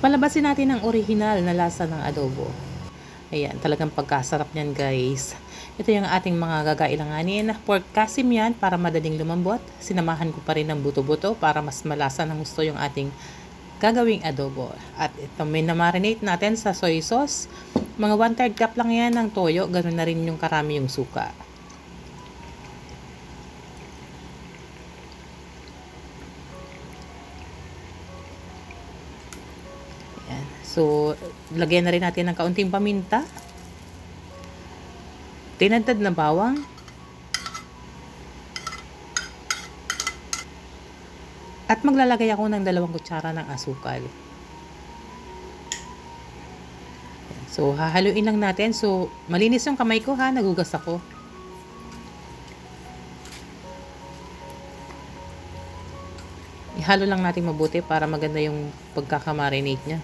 Palabasin natin ang orihinal na lasa ng adobo. Ayan, talagang pagkasarap niyan guys. Ito yung ating mga gagailanganin. Pork kasim yan para madaling lumambot. Sinamahan ko pa rin ng buto-buto para mas malasa ng gusto yung ating gagawing adobo. At ito, minamarinate natin sa soy sauce. Mga 1/3 cup lang yan ng toyo. Ganun na rin yung karami yung suka. So, lagyan na rin natin ng kaunting paminta. Tinadtad na bawang. At maglalagay ako ng 2 kutsara ng asukal. So, hahaluin lang natin. So, malinis yung kamay ko ha. Nagugas ako. Ihalo lang natin mabuti para maganda yung pagkakamarinate niya.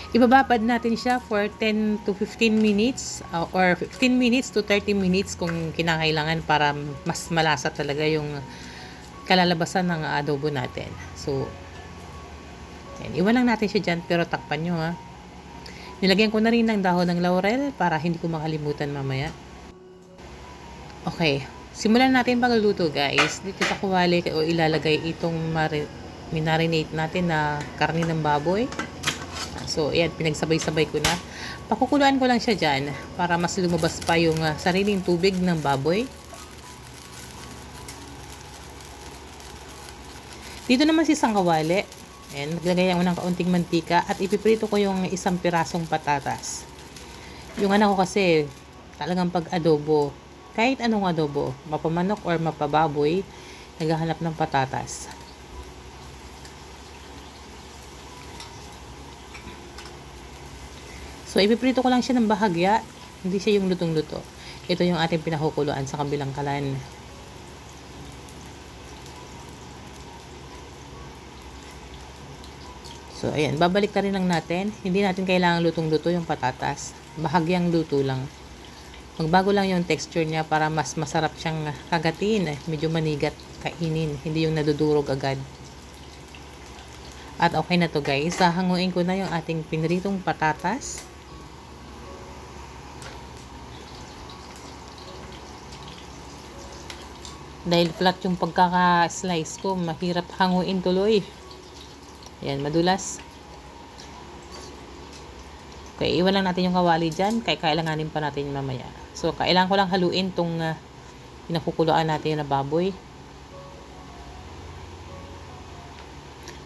Ibababad natin siya for 10 to 15 minutes or 15 minutes to 30 minutes kung kinakailangan para mas malasa talaga yung kalalabasan ng adobo natin. So, yan. Iwan lang natin siya dyan pero takpan nyo ha. Nilagyan ko na rin ng dahon ng laurel para hindi ko makalimutan mamaya. Okay, simulan natin pagluluto guys. Dito sa kuwali o ilalagay itong marinate natin na karne ng baboy. So, ayan, pinagsabay-sabay ko na. Pakukuluan ko lang siya dyan para mas lumabas pa yung sariling tubig ng baboy. Dito naman si sangkawali. Ayan, maglagay ako ng kaunting mantika at ipiprito ko yung 1 pirasong patatas. Yung anak ko kasi, talagang pag adobo, kahit anong adobo, mapamanok or mapababoy, naghahanap ng patatas. So, ipiprito ko lang siya ng bahagya. Hindi siya yung lutong-luto. Ito yung ating pinakukuluan sa kabilang kalan. So, ayan. Babalik na rin lang natin. Hindi natin kailangan lutong-luto yung patatas. Bahagyang luto lang. Magbago lang yung texture niya para mas masarap siyang kagatin. Medyo manigat kainin. Hindi yung nadudurog agad. At okay na to guys. Hahanguin ko na yung ating pinritong patatas. Dahil flat yung pagkaka-slice ko, mahirap hanguin tuloy. Ayan, madulas. Okay, iwan lang natin yung kawali dyan. Kailanganin pa natin mamaya. So, kailangan ko lang haluin tong pinakukuluan natin na baboy.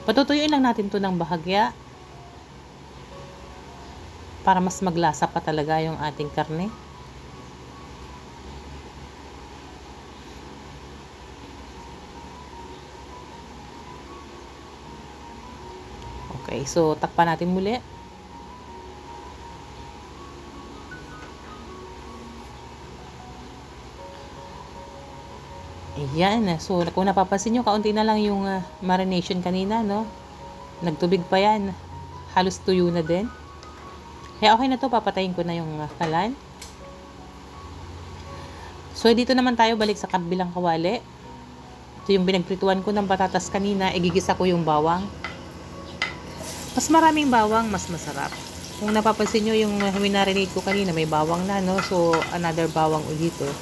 Patutuyuin lang natin to ng bahagya para mas maglasa pa talaga yung ating karne. Okay, so takpan natin muli. Ayan, so kung napapansin nyo, kaunti na lang yung marination kanina, no? Nagtubig pa yan. Halos tuyo na din. Kaya okay na to, papatayin ko na yung kalan. So dito naman tayo balik sa kabilang kawali. Ito yung pinagprituan ko ng patatas kanina. Igigisa ko yung bawang. Mas maraming bawang, mas masarap. Kung napapansin nyo yung minarinate ko kanina, may bawang na, no? So, another bawang ulit, oh.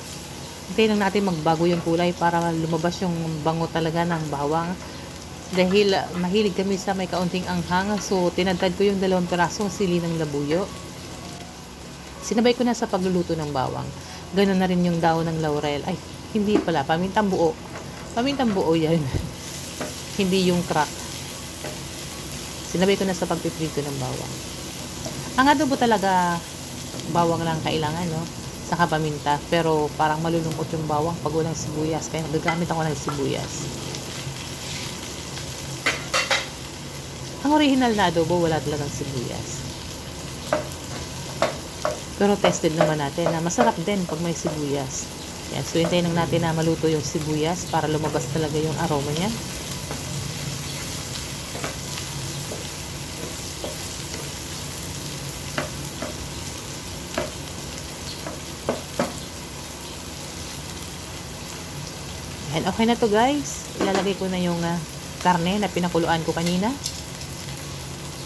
Hintayin lang natin magbago yung kulay para lumabas yung bango talaga ng bawang. Dahil mahilig kami sa may kaunting anghang, so tinadtad ko yung 2 pirasong sili ng labuyo. Sinabay ko na sa pagluluto ng bawang. Ganun na rin yung dahon ng laurel. Ay, hindi pala. Pamintang buo. Pamintang buo yan. Hindi yung crack. Sinabay ko na sa pagpiprito ng bawang. Ang adobo talaga, bawang lang kailangan, no? Saka paminta. Pero parang malulungkot yung bawang pag walang sibuyas. Kaya nagagamit ako ng sibuyas. Ang original na adobo, wala talagang sibuyas. Pero tested naman natin na masarap din pag may sibuyas. Yan. So, hintayin lang natin na maluto yung sibuyas para lumabas talaga yung aroma niya. And okay na to guys. Ilalagay ko na yung karne na pinakuluan ko kanina.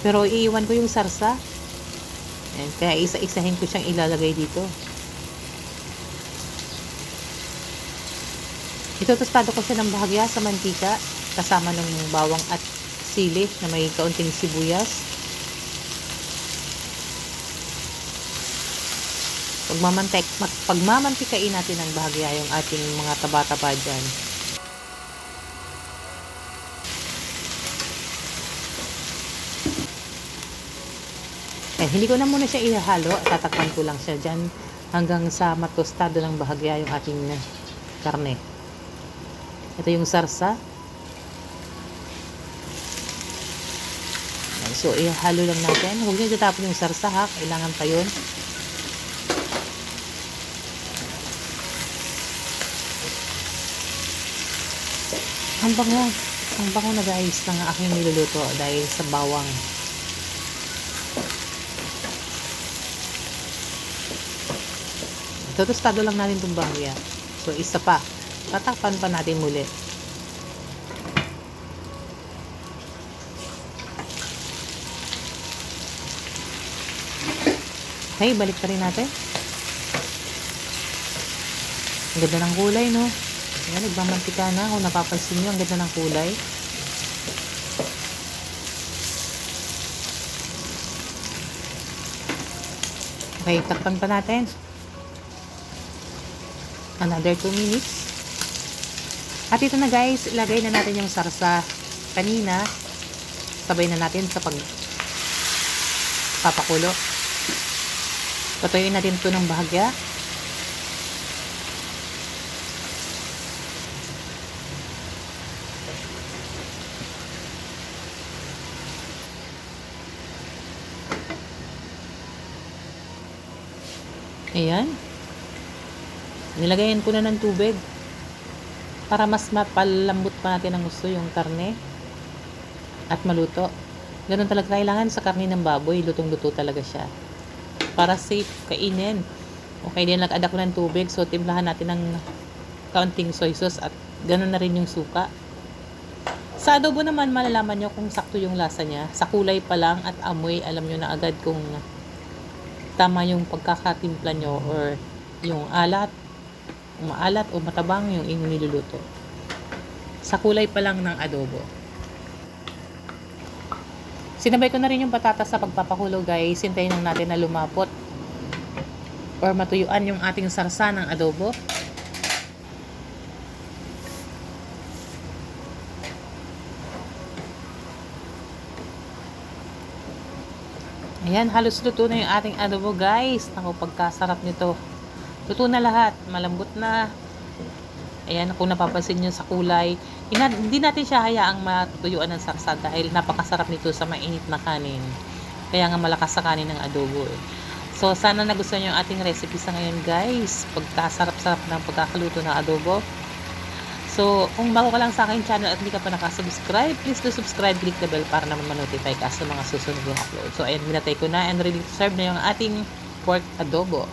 Pero iiwan ko yung sarsa. Ayan, kaya isa-isahin ko siyang ilalagay dito. Itotostado ko siya ng bahagya sa mantika kasama ng bawang at sili na may kaunting sibuyas. Pagmamantikain natin ng bahagya yung ating mga taba-taba dyan. Hindi ko na muna siya ihahalo. Tatakpan ko lang siya dyan hanggang sa matostado ng bahagya yung ating karne. Ito yung sarsa. So, ihalo lang natin. Huwag niyo tatapon yung sarsa ha. Kailangan pa yun. Ang bango na guys ng aking niluluto dahil sa bawang. Totostado lang natin itong bahagya. So, isa pa. Tatakpan pa natin muli. Okay, balik pa rin natin. Ang ganda ng kulay, no? Ayan, nagmamantika na. Kung napapansin nyo, ang ganda ng kulay. Okay, takpan pa natin. Another 2 minutes. At ito na guys, ilagay na natin yung sarsa kanina. Sabay na natin sa papakulo. Patuyuin natin ito ng bahagya. Ayan. Nilagayan ko na ng tubig para mas mapalambot pa natin ang gusto yung karne at maluto. Ganun talaga kailangan sa karne ng baboy. Lutong-luto talaga siya. Para safe kainin. Okay, din nag-add ako ng tubig. So, timplahan natin ng kaunting soy sauce at ganun na rin yung suka. Sa adobo naman, malalaman nyo kung sakto yung lasa niya. Sa kulay pa lang at amoy, alam nyo na agad kung tama yung pagkakatimpla nyo or yung maalat o matabang yung inyong niluluto. Sa kulay pa lang ng adobo. Sinabay ko na rin yung patatas sa pagpapakulo guys. Hintayin lang natin na lumapot or matuyuan yung ating sarsa ng adobo. Ayan, halos luto na yung ating adobo guys. Naku, pagkasarap nito. Luto na lahat. Malambot na. Ayan, kung napapansin nyo sa kulay. Hindi natin siya hayaang matuyuan ng sarsa dahil napakasarap nito sa mainit na kanin. Kaya nga malakas sa kanin ng adobo eh. So, sana nagustuhan nyo yung ating recipe sa ngayon guys. Pagkasarap-sarap ng pagkakaluto ng adobo. So, kung bago ka lang sa aking channel at hindi ka pa nakasubscribe, please do subscribe, click the bell para naman ma-notify ka sa mga susunod kong upload. So, ayan, minatay ko na and ready to serve na yung ating pork adobo.